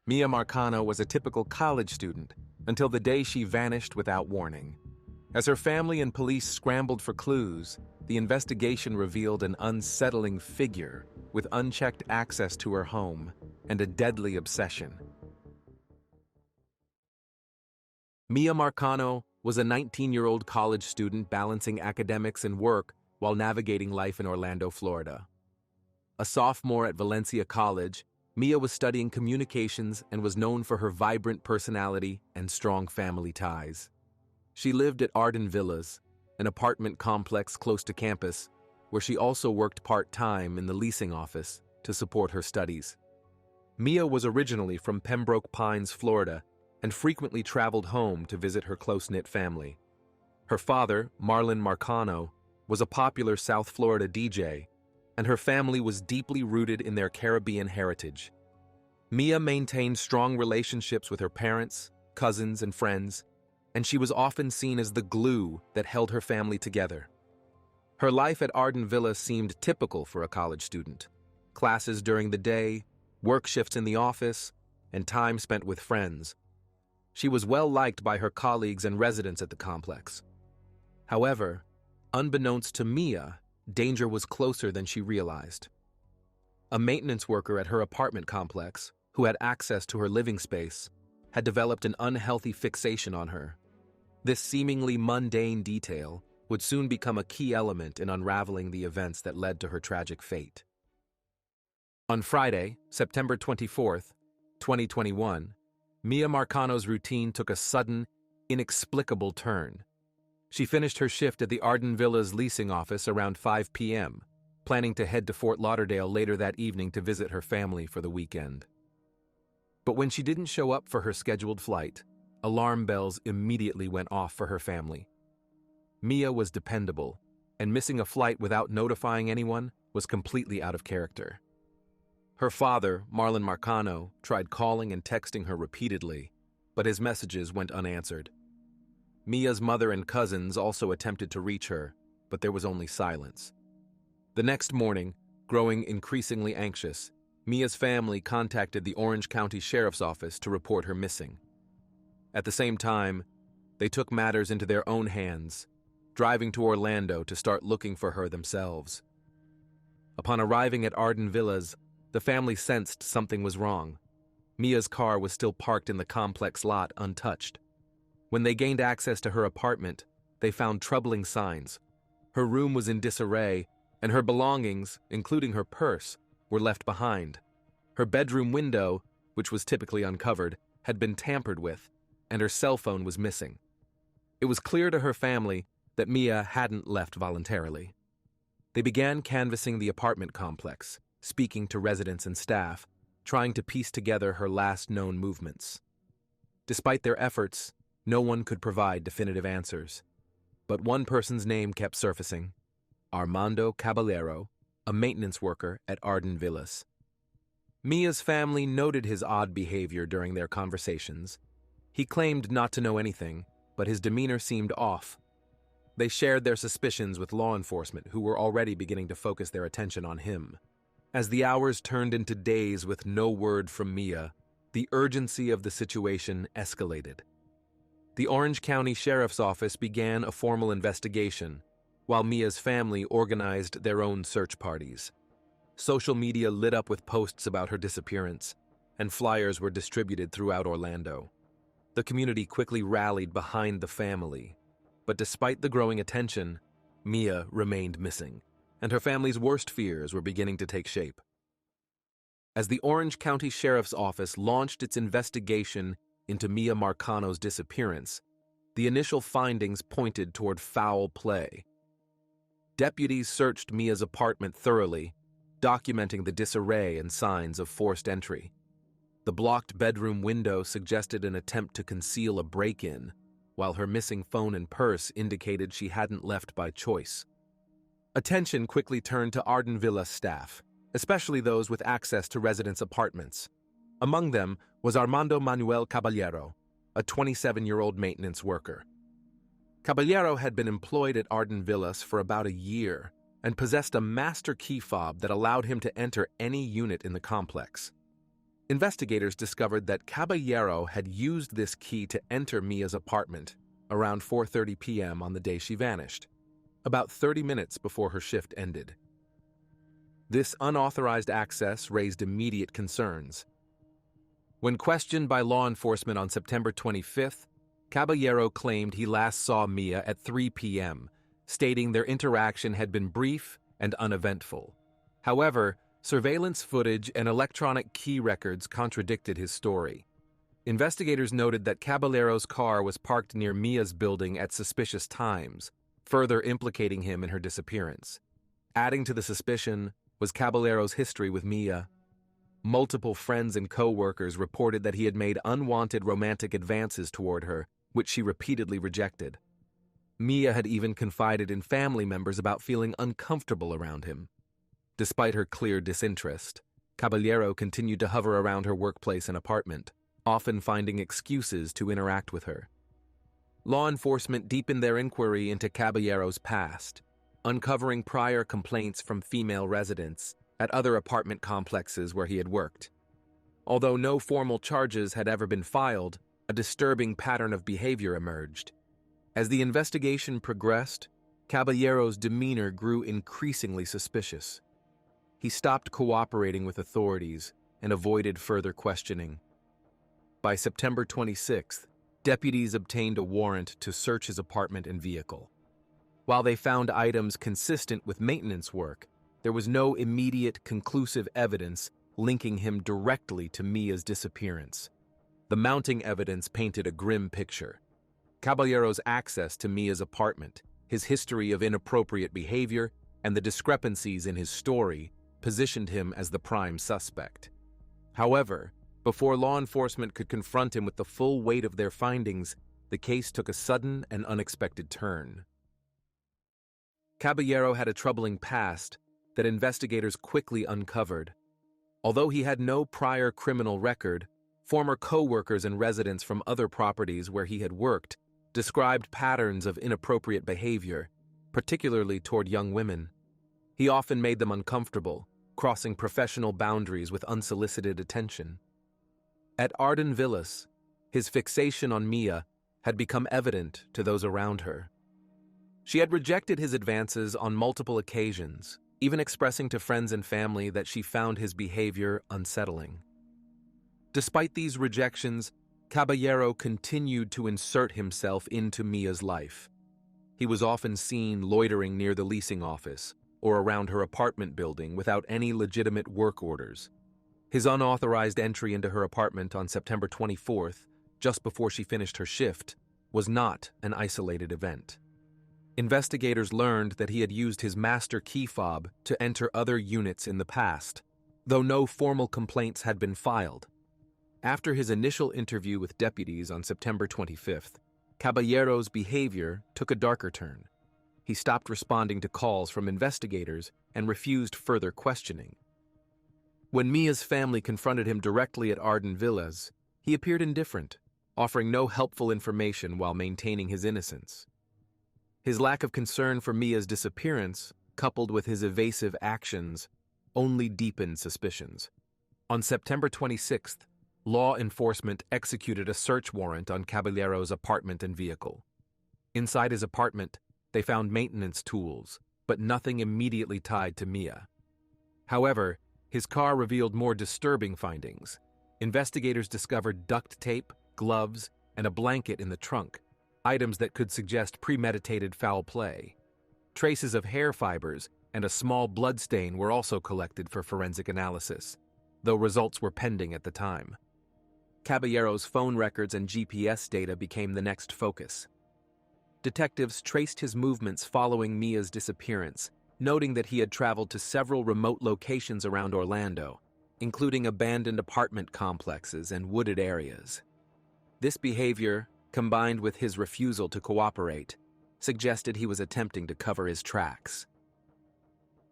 Miya Marcano was a typical college student until the day she vanished without warning. As her family and police scrambled for clues, the investigation revealed an unsettling figure with unchecked access to her home and a deadly obsession. Miya Marcano was a 19-year-old college student balancing academics and work while navigating life in Orlando, Florida. A sophomore at Valencia College, Miya was studying communications and was known for her vibrant personality and strong family ties. She lived at Arden Villas, an apartment complex close to campus, where she also worked part-time in the leasing office to support her studies. Miya was originally from Pembroke Pines, Florida, and frequently traveled home to visit her close-knit family. Her father, Marlon Marcano, was a popular South Florida DJ, and her family was deeply rooted in their Caribbean heritage. Miya maintained strong relationships with her parents, cousins, and friends, and she was often seen as the glue that held her family together. Her life at Arden Villa seemed typical for a college student. Classes during the day, work shifts in the office, and time spent with friends. She was well liked by her colleagues and residents at the complex. However, unbeknownst to Miya, danger was closer than she realized. A maintenance worker at her apartment complex, who had access to her living space, had developed an unhealthy fixation on her. This seemingly mundane detail would soon become a key element in unraveling the events that led to her tragic fate. On Friday, September 24th, 2021, Miya Marcano's routine took a sudden, inexplicable turn. She finished her shift at the Arden Villas leasing office around 5 p.m., planning to head to Fort Lauderdale later that evening to visit her family for the weekend. But when she didn't show up for her scheduled flight, alarm bells immediately went off for her family. Miya was dependable, and missing a flight without notifying anyone was completely out of character. Her father, Marlon Marcano, tried calling and texting her repeatedly, but his messages went unanswered. Miya's mother and cousins also attempted to reach her, but there was only silence. The next morning, growing increasingly anxious, Miya's family contacted the Orange County Sheriff's Office to report her missing. At the same time, they took matters into their own hands, driving to Orlando to start looking for her themselves. Upon arriving at Arden Villas, the family sensed something was wrong. Miya's car was still parked in the complex lot untouched. When they gained access to her apartment, they found troubling signs. Her room was in disarray, and her belongings, including her purse, were left behind. Her bedroom window, which was typically uncovered, had been tampered with, and her cell phone was missing. It was clear to her family that Miya hadn't left voluntarily. They began canvassing the apartment complex, speaking to residents and staff, trying to piece together her last known movements. Despite their efforts, no one could provide definitive answers. But one person's name kept surfacing: Armando Caballero, a maintenance worker at Arden Villas. Miya's family noted his odd behavior during their conversations. He claimed not to know anything, but his demeanor seemed off. They shared their suspicions with law enforcement, who were already beginning to focus their attention on him. As the hours turned into days with no word from Miya, the urgency of the situation escalated. The Orange County Sheriff's Office began a formal investigation, while Miya's family organized their own search parties. Social media lit up with posts about her disappearance, and flyers were distributed throughout Orlando. The community quickly rallied behind the family, but despite the growing attention, Miya remained missing, and her family's worst fears were beginning to take shape. As the Orange County Sheriff's Office launched its investigation into Miya Marcano's disappearance, the initial findings pointed toward foul play. Deputies searched Miya's apartment thoroughly, documenting the disarray and signs of forced entry. The blocked bedroom window suggested an attempt to conceal a break-in, while her missing phone and purse indicated she hadn't left by choice. Attention quickly turned to Arden Villa staff, especially those with access to residents' apartments. Among them was Armando Manuel Caballero, a 27-year-old maintenance worker. Caballero had been employed at Arden Villas for about a year and possessed a master key fob that allowed him to enter any unit in the complex. Investigators discovered that Caballero had used this key to enter Mia's apartment around 4:30 p.m. on the day she vanished, about 30 minutes before her shift ended. This unauthorized access raised immediate concerns. When questioned by law enforcement on September 25th, Caballero claimed he last saw Miya at 3 p.m., stating their interaction had been brief and uneventful. However, surveillance footage and electronic key records contradicted his story. Investigators noted that Caballero's car was parked near Mia's building at suspicious times, further implicating him in her disappearance. Adding to the suspicion was Caballero's history with Miya. Multiple friends and co-workers reported that he had made unwanted romantic advances toward her, which she repeatedly rejected. Miya had even confided in family members about feeling uncomfortable around him. Despite her clear disinterest, Caballero continued to hover around her workplace and apartment, often finding excuses to interact with her. Law enforcement deepened their inquiry into Caballero's past, uncovering prior complaints from female residents at other apartment complexes where he had worked. Although no formal charges had ever been filed, a disturbing pattern of behavior emerged. As the investigation progressed, Caballero's demeanor grew increasingly suspicious. He stopped cooperating with authorities and avoided further questioning. By September 26th, deputies obtained a warrant to search his apartment and vehicle. While they found items consistent with maintenance work, there was no immediate conclusive evidence linking him directly to Mia's disappearance. The mounting evidence painted a grim picture. Caballero's access to Mia's apartment, his history of inappropriate behavior, and the discrepancies in his story positioned him as the prime suspect. However, before law enforcement could confront him with the full weight of their findings, the case took a sudden and unexpected turn. Caballero had a troubling past that investigators quickly uncovered. Although he had no prior criminal record, former co-workers and residents from other properties where he had worked described patterns of inappropriate behavior, particularly toward young women. He often made them uncomfortable, crossing professional boundaries with unsolicited attention. At Arden Villas, his fixation on Miya had become evident to those around her. She had rejected his advances on multiple occasions, even expressing to friends and family that she found his behavior unsettling. Despite these rejections, Caballero continued to insert himself into Mia's life. He was often seen loitering near the leasing office or around her apartment building without any legitimate work orders. His unauthorized entry into her apartment on September 24th, just before she finished her shift, was not an isolated event. Investigators learned that he had used his master key fob to enter other units in the past, though no formal complaints had been filed. After his initial interview with deputies on September 25th, Caballero's behavior took a darker turn. He stopped responding to calls from investigators and refused further questioning. When Mia's family confronted him directly at Arden Villas, he appeared indifferent, offering no helpful information while maintaining his innocence. His lack of concern for Mia's disappearance, coupled with his evasive actions, only deepened suspicions. On September 26th, law enforcement executed a search warrant on Caballero's apartment and vehicle. Inside his apartment, they found maintenance tools, but nothing immediately tied to Miya. However, his car revealed more disturbing findings. Investigators discovered duct tape, gloves, and a blanket in the trunk, items that could suggest premeditated foul play. Traces of hair fibers and a small blood stain were also collected for forensic analysis, though results were pending at the time. Caballero's phone records and GPS data became the next focus. Detectives traced his movements following Mia's disappearance, noting that he had traveled to several remote locations around Orlando, including abandoned apartment complexes and wooded areas. This behavior, combined with his refusal to cooperate, suggested he was attempting to cover his tracks.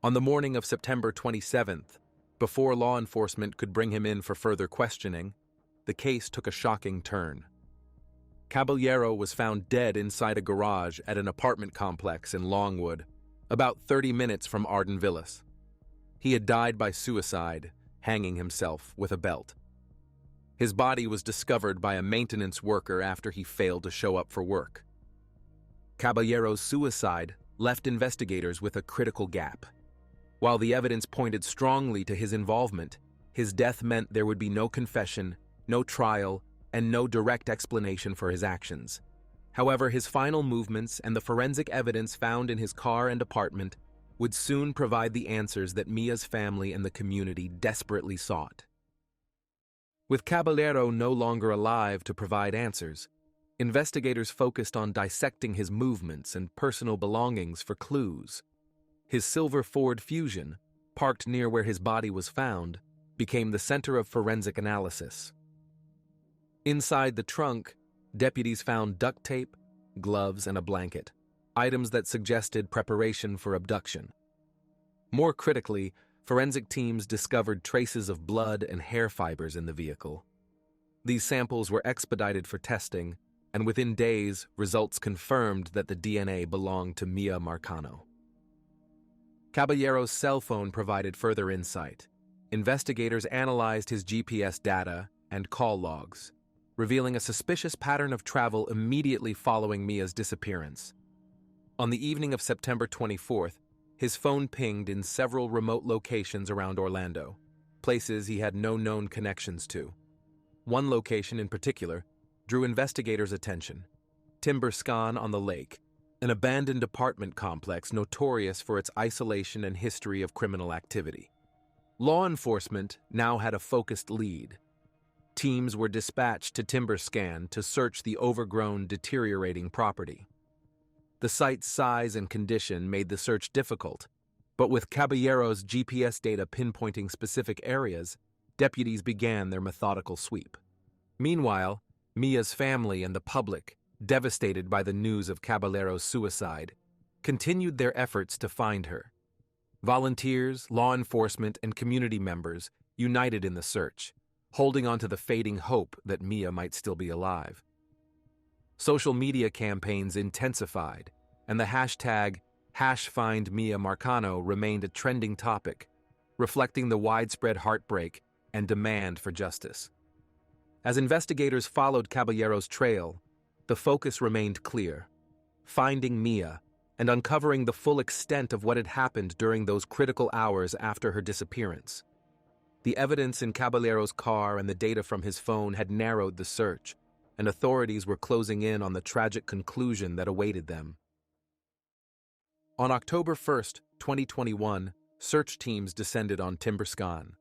On the morning of September 27th, before law enforcement could bring him in for further questioning, the case took a shocking turn. Caballero was found dead inside a garage at an apartment complex in Longwood, about 30 minutes from Arden Villas. He had died by suicide, hanging himself with a belt. His body was discovered by a maintenance worker after he failed to show up for work. Caballero's suicide left investigators with a critical gap. While the evidence pointed strongly to his involvement, his death meant there would be no confession, no trial, and no direct explanation for his actions. However, his final movements and the forensic evidence found in his car and apartment would soon provide the answers that Miya's family and the community desperately sought. With Caballero no longer alive to provide answers, investigators focused on dissecting his movements and personal belongings for clues. His silver Ford Fusion, parked near where his body was found, became the center of forensic analysis. Inside the trunk, deputies found duct tape, gloves, and a blanket, items that suggested preparation for abduction. More critically, forensic teams discovered traces of blood and hair fibers in the vehicle. These samples were expedited for testing, and within days, results confirmed that the DNA belonged to Miya Marcano. Caballero's cell phone provided further insight. Investigators analyzed his GPS data and call logs, revealing a suspicious pattern of travel immediately following Miya's disappearance. On the evening of September 24th, his phone pinged in several remote locations around Orlando, places he had no known connections to. One location in particular drew investigators' attention: Timber Scan on the lake, an abandoned apartment complex notorious for its isolation and history of criminal activity. Law enforcement now had a focused lead. Teams were dispatched to Timber Scan to search the overgrown, deteriorating property. The site's size and condition made the search difficult, but with Caballero's GPS data pinpointing specific areas, deputies began their methodical sweep. Meanwhile, Miya's family and the public, devastated by the news of Caballero's suicide, continued their efforts to find her. Volunteers, law enforcement, and community members united in the search, holding on to the fading hope that Miya might still be alive. Social media campaigns intensified, and the hashtag #FindMiyaMarcano remained a trending topic, reflecting the widespread heartbreak and demand for justice. As investigators followed Caballero's trail, the focus remained clear: finding Miya and uncovering the full extent of what had happened during those critical hours after her disappearance. The evidence in Caballero's car and the data from his phone had narrowed the search, and authorities were closing in on the tragic conclusion that awaited them. On October 1st, 2021, search teams descended on Timber Scan.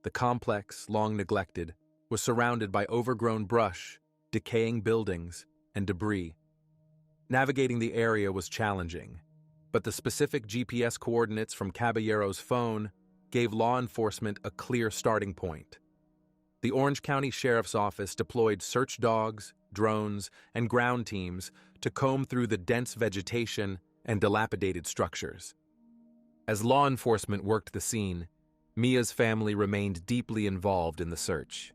The complex, long neglected, was surrounded by overgrown brush, decaying buildings, and debris. Navigating the area was challenging, but the specific GPS coordinates from Caballero's phone gave law enforcement a clear starting point. The Orange County Sheriff's Office deployed search dogs, drones, and ground teams to comb through the dense vegetation and dilapidated structures. As law enforcement worked the scene, Miya's family remained deeply involved in the search.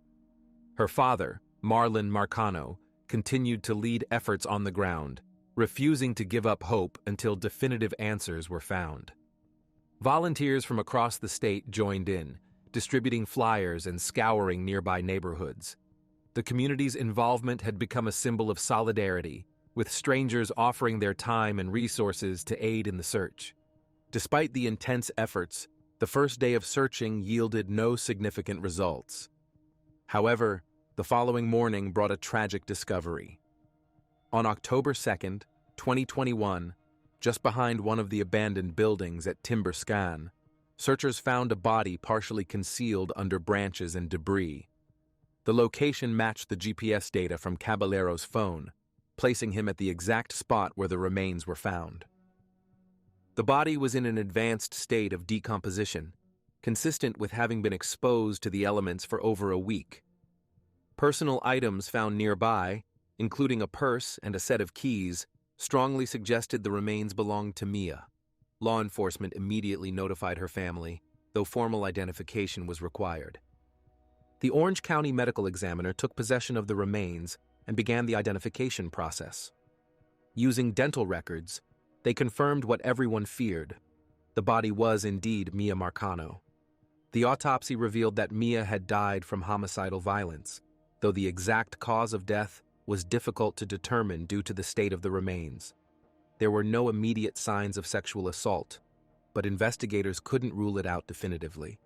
Her father, Marlon Marcano, continued to lead efforts on the ground, refusing to give up hope until definitive answers were found. Volunteers from across the state joined in, distributing flyers and scouring nearby neighborhoods. The community's involvement had become a symbol of solidarity, with strangers offering their time and resources to aid in the search. Despite the intense efforts, the first day of searching yielded no significant results. However, the following morning brought a tragic discovery. On October 2nd, 2021, just behind one of the abandoned buildings at Timber Scan, searchers found a body partially concealed under branches and debris. The location matched the GPS data from Caballero's phone, placing him at the exact spot where the remains were found. The body was in an advanced state of decomposition, consistent with having been exposed to the elements for over a week. Personal items found nearby, including a purse and a set of keys, strongly suggested the remains belonged to Miya. Law enforcement immediately notified her family, though formal identification was required. The Orange County medical examiner took possession of the remains and began the identification process. Using dental records, they confirmed what everyone feared. The body was indeed Miya Marcano. The autopsy revealed that Miya had died from homicidal violence, though the exact cause of death was difficult to determine due to the state of the remains. There were no immediate signs of sexual assault, but investigators couldn't rule it out definitively.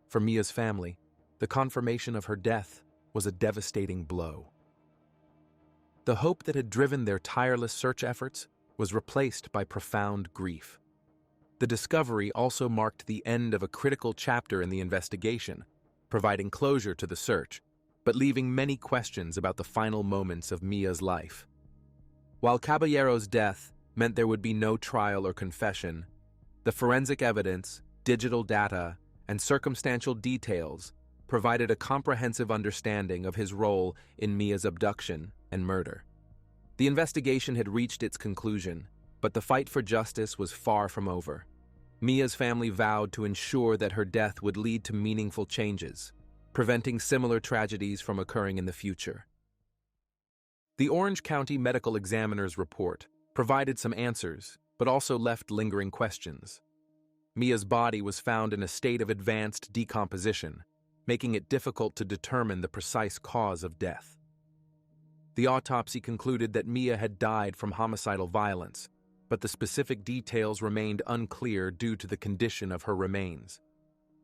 For Miya's family, the confirmation of her death was a devastating blow. The hope that had driven their tireless search efforts was replaced by profound grief. The discovery also marked the end of a critical chapter in the investigation, providing closure to the search, but leaving many questions about the final moments of Miya's life. While Caballero's death meant there would be no trial or confession, the forensic evidence, digital data, and circumstantial details provided a comprehensive understanding of his role in Miya's abduction and murder. The investigation had reached its conclusion, but the fight for justice was far from over. Miya's family vowed to ensure that her death would lead to meaningful changes, preventing similar tragedies from occurring in the future. The Orange County Medical Examiner's report provided some answers, but also left lingering questions. Miya's body was found in a state of advanced decomposition, making it difficult to determine the precise cause of death. The autopsy concluded that Miya had died from homicidal violence, but the specific details remained unclear due to the condition of her remains.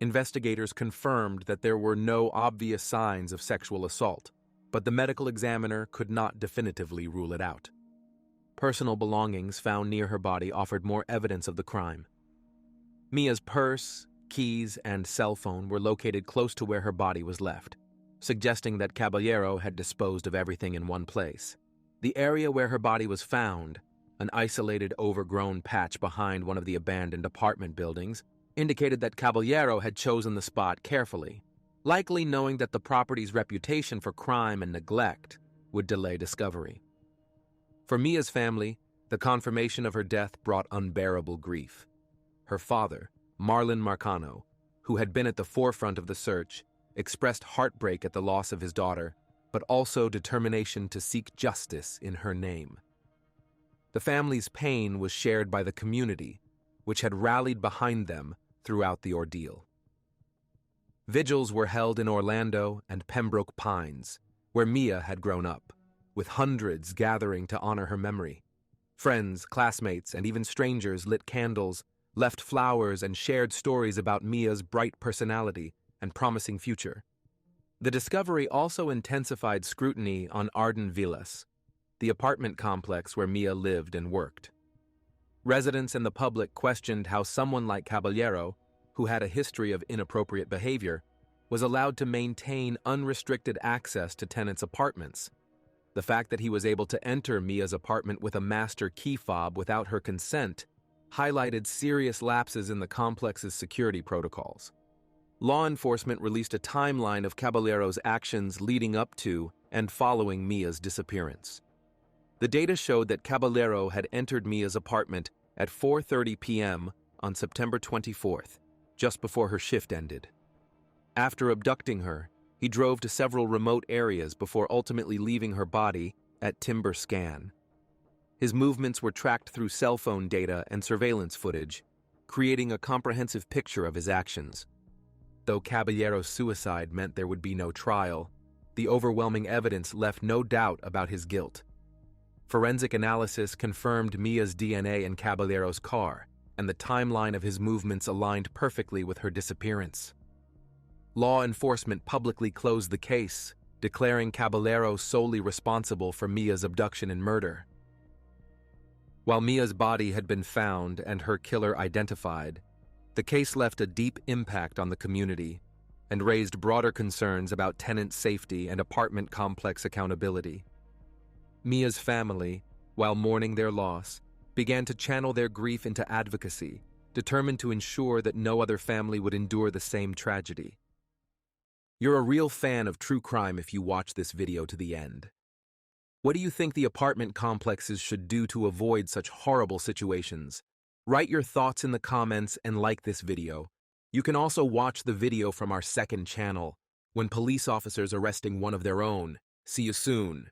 Investigators confirmed that there were no obvious signs of sexual assault, but the medical examiner could not definitively rule it out. Personal belongings found near her body offered more evidence of the crime. Miya's purse, keys, and cell phone were located close to where her body was left, suggesting that Caballero had disposed of everything in one place. The area where her body was found, an isolated, overgrown patch behind one of the abandoned apartment buildings, indicated that Caballero had chosen the spot carefully, likely knowing that the property's reputation for crime and neglect would delay discovery. For Miya's family, the confirmation of her death brought unbearable grief. Her father, Miya Marcano, who had been at the forefront of the search, expressed heartbreak at the loss of his daughter, but also determination to seek justice in her name. The family's pain was shared by the community, which had rallied behind them throughout the ordeal. Vigils were held in Orlando and Pembroke Pines, where Miya had grown up, with hundreds gathering to honor her memory. Friends, classmates, and even strangers lit candles, left flowers, and shared stories about Miya's bright personality and promising future. The discovery also intensified scrutiny on Arden Villas, the apartment complex where Miya lived and worked. Residents and the public questioned how someone like Caballero, who had a history of inappropriate behavior, was allowed to maintain unrestricted access to tenants' apartments. The fact that he was able to enter Miya's apartment with a master key fob without her consent highlighted serious lapses in the complex's security protocols. Law enforcement released a timeline of Caballero's actions leading up to and following Miya's disappearance. The data showed that Caballero had entered Miya's apartment at 4:30 p.m. on September 24th, just before her shift ended. After abducting her, he drove to several remote areas before ultimately leaving her body at Timber Scan. His movements were tracked through cell phone data and surveillance footage, creating a comprehensive picture of his actions. Though Caballero's suicide meant there would be no trial, the overwhelming evidence left no doubt about his guilt. Forensic analysis confirmed Miya's DNA in Caballero's car, and the timeline of his movements aligned perfectly with her disappearance. Law enforcement publicly closed the case, declaring Caballero solely responsible for Miya's abduction and murder. While Miya's body had been found and her killer identified, the case left a deep impact on the community and raised broader concerns about tenant safety and apartment complex accountability. Miya's family, while mourning their loss, began to channel their grief into advocacy, determined to ensure that no other family would endure the same tragedy. You're a real fan of true crime if you watch this video to the end. What do you think the apartment complexes should do to avoid such horrible situations? Write your thoughts in the comments and like this video. You can also watch the video from our second channel, when police officers arresting one of their own. See you soon.